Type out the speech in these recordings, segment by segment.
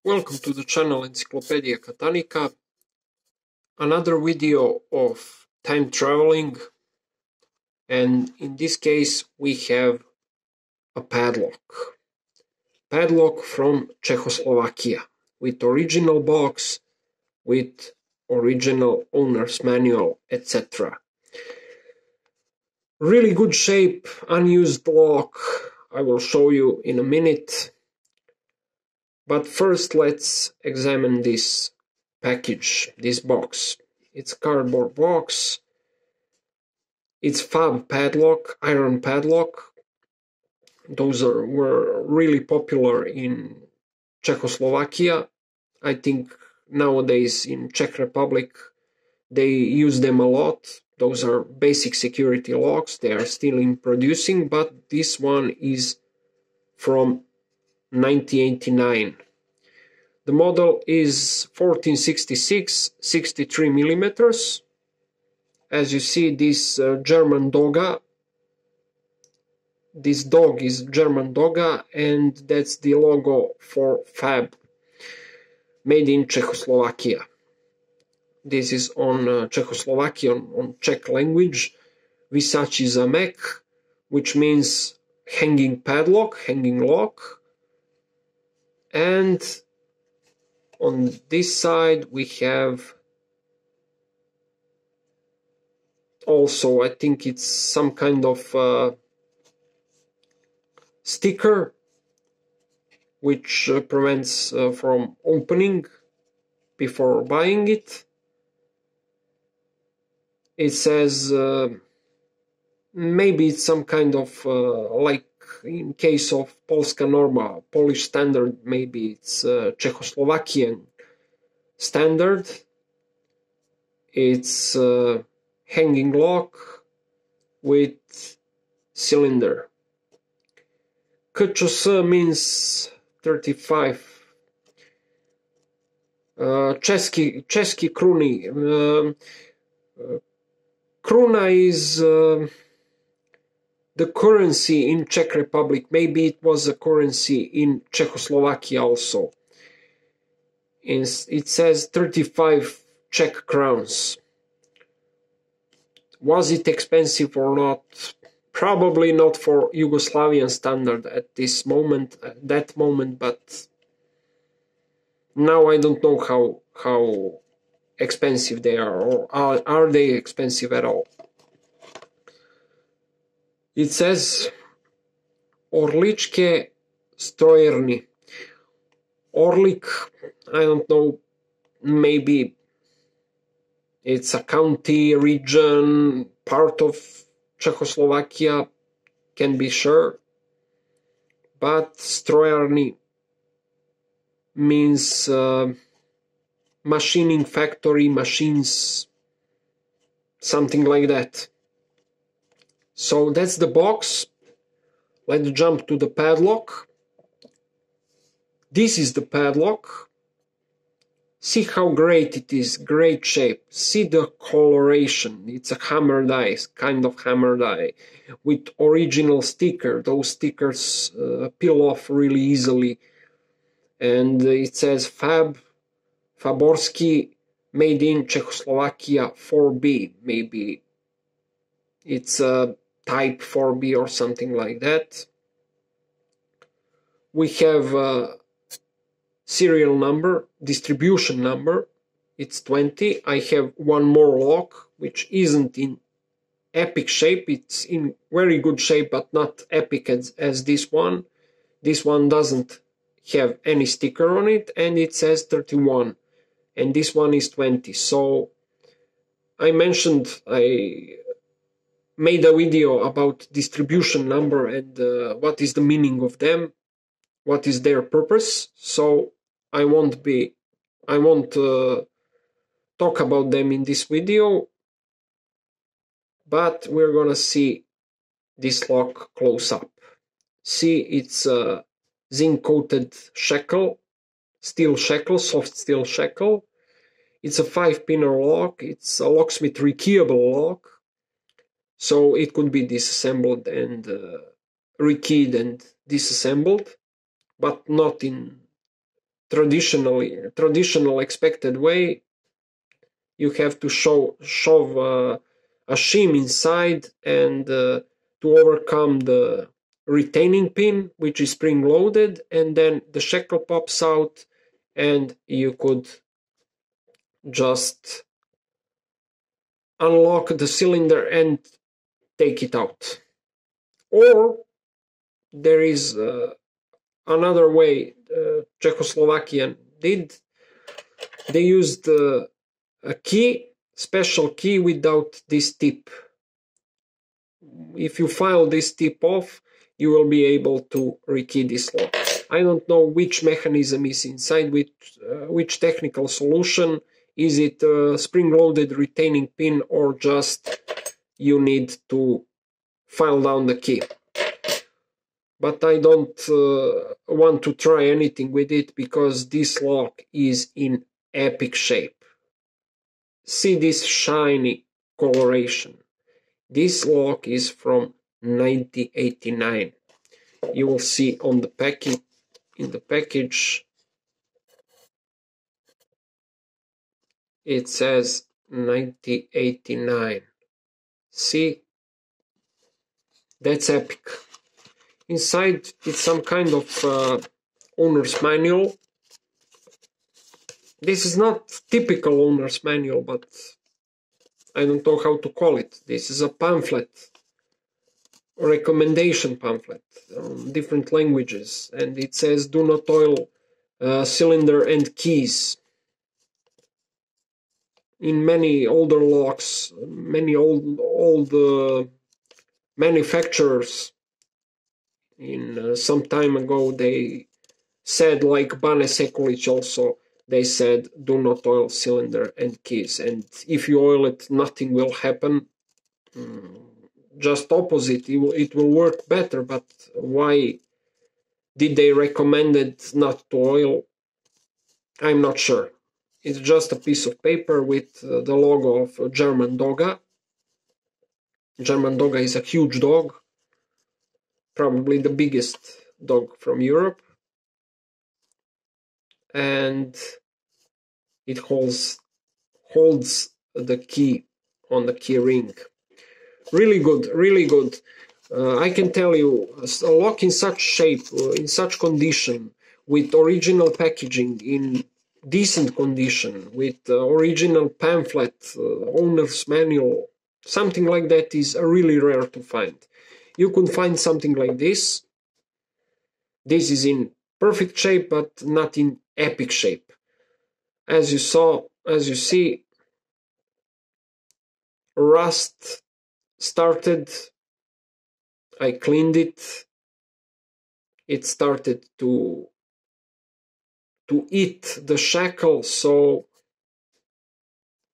Welcome to the channel Encyclopedia Catanica. Another video of time traveling, and in this case we have a padlock. Padlock from Czechoslovakia with original box, with original owner's manual, etc. Really good shape, unused lock. I will show you in a minute. But first let's examine this package, this box. It's a cardboard box. It's FAB padlock, iron padlock. Those were really popular in Czechoslovakia. I think nowadays in Czech Republic they use them a lot. Those are basic security locks. They are still in producing, but this one is from 1989. The model is 1466, 63 millimeters. As you see, this German dogga. This dog is German dogga, and that's the logo for FAB, made in Czechoslovakia. This is on Czechoslovakian, on Czech language. Visači zamek, which means hanging padlock, hanging lock. And on this side we have also, I think it's some kind of sticker which prevents from opening before buying it. It says maybe it's some kind of like in case of Polska norma, Polish standard, maybe it's Czechoslovakian standard. It's hanging lock with cylinder. KČS means 35. Český kruny. Kruna is the currency in Czech Republic. Maybe it was a currency in Czechoslovakia also. It says 35 Czech crowns. Was it expensive or not? Probably not for Yugoslavian standard at this moment, at that moment, but now I don't know how expensive they are, or are they expensive at all. It says Orličke strojerny. Orlik, I don't know, maybe it's a county, region, part of Czechoslovakia, can be sure. But strojerny means machining factory, machines, something like that. So that's the box. Let's jump to the padlock. This is the padlock. See how great it is, great shape. See the coloration. It's a hammer die, kind of hammer die, with original sticker. Those stickers peel off really easily. And it says FAB, Faborsky, made in Czechoslovakia 4B. Maybe it's a type 4B or something like that. We have serial number, distribution number, it's 20. I have one more lock which isn't in epic shape. It's in very good shape but not epic as this one. This one doesn't have any sticker on it, and it says 31, and this one is 20. So I mentioned, I made a video about distribution number and what is the meaning of them, what is their purpose. So I won't talk about them in this video, but we're gonna see this lock close up. See, it's a zinc coated shackle, steel shackle, soft steel shackle. It's a 5-pinner lock. It's a locksmith rekeyable lock, so it could be disassembled and rekeyed and disassembled, but not in traditional expected way. You have to shove a shim inside, and to overcome the retaining pin, which is spring-loaded, and then the shackle pops out, and you could just unlock the cylinder and take it out. Or there is another way Czechoslovakian did. They used a special key without this tip. If you file this tip off, you will be able to rekey this lock. I don't know which mechanism is inside, which technical solution. Is it a spring-loaded retaining pin, or just you need to file down the key? But I don't want to try anything with it, because this lock is in epic shape. See this shiny coloration. This lock is from 1989. You will see on the package, in the package, it says 1989. See? That's epic. Inside, it's some kind of owner's manual. This is not typical owner's manual, but I don't know how to call it. This is a pamphlet, a recommendation pamphlet on different languages, and it says do not oil cylinder and keys. In many older locks, many old manufacturers, in some time ago, they said, like Bane Sekulic also, they said do not oil cylinder and keys, and if you oil it, nothing will happen. Just opposite, it will work better. But why did they recommend it not to oil? I'm not sure. It's just a piece of paper with the logo of German Dogga. German Dogga is a huge dog, probably the biggest dog from Europe, and it holds the key on the key ring. Really good, really good. I can tell you, a lock in such shape, in such condition, with original packaging, in decent condition, with original pamphlet, owner's manual, something like that is really rare to find. You can find something like this. This is in perfect shape, but not in epic shape. As you see, rust started. I cleaned it. It started to eat the shackle, so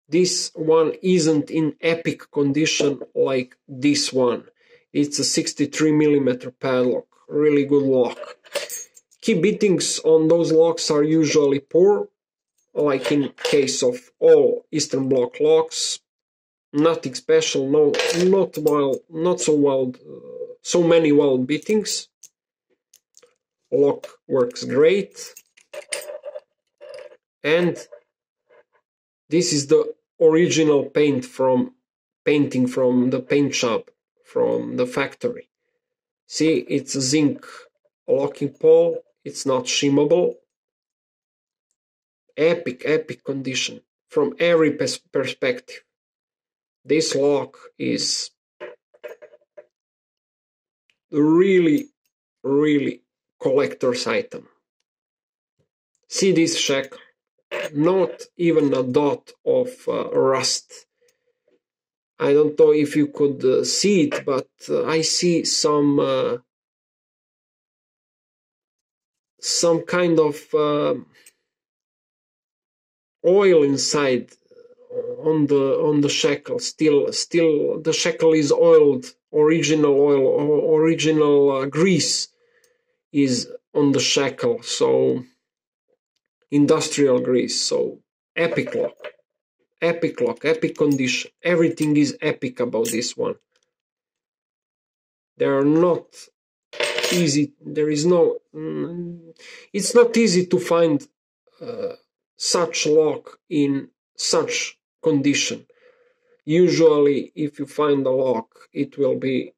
this one isn't in epic condition like this one. It's a 63mm padlock, really good lock. Key beatings on those locks are usually poor, like in case of all Eastern Bloc locks. Nothing special, not so many wild beatings. Lock works great. And this is the original painting from the paint shop, from the factory. See, it's a zinc locking pole. It's not shimmable. Epic condition from every perspective. This lock is really collector's item. See this shackle, not even a dot of rust. I don't know if you could see it, but I see some kind of oil inside on the shackle. Still the shackle is oiled. Original oil or original grease is on the shackle, so industrial grease. So epic lock, epic condition. Everything is epic about this one. They are not easy. It's not easy to find such lock in such condition. Usually, if you find a lock, it will be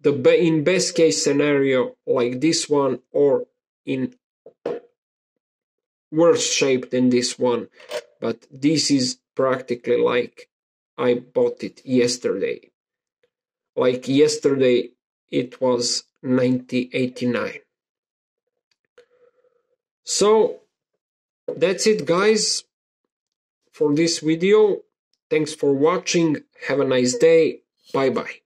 in best case scenario like this one, or in worse shape than this one. But this is practically like I bought it yesterday. Like yesterday, it was 1989. So that's it, guys, for this video. Thanks for watching. Have a nice day. Bye bye.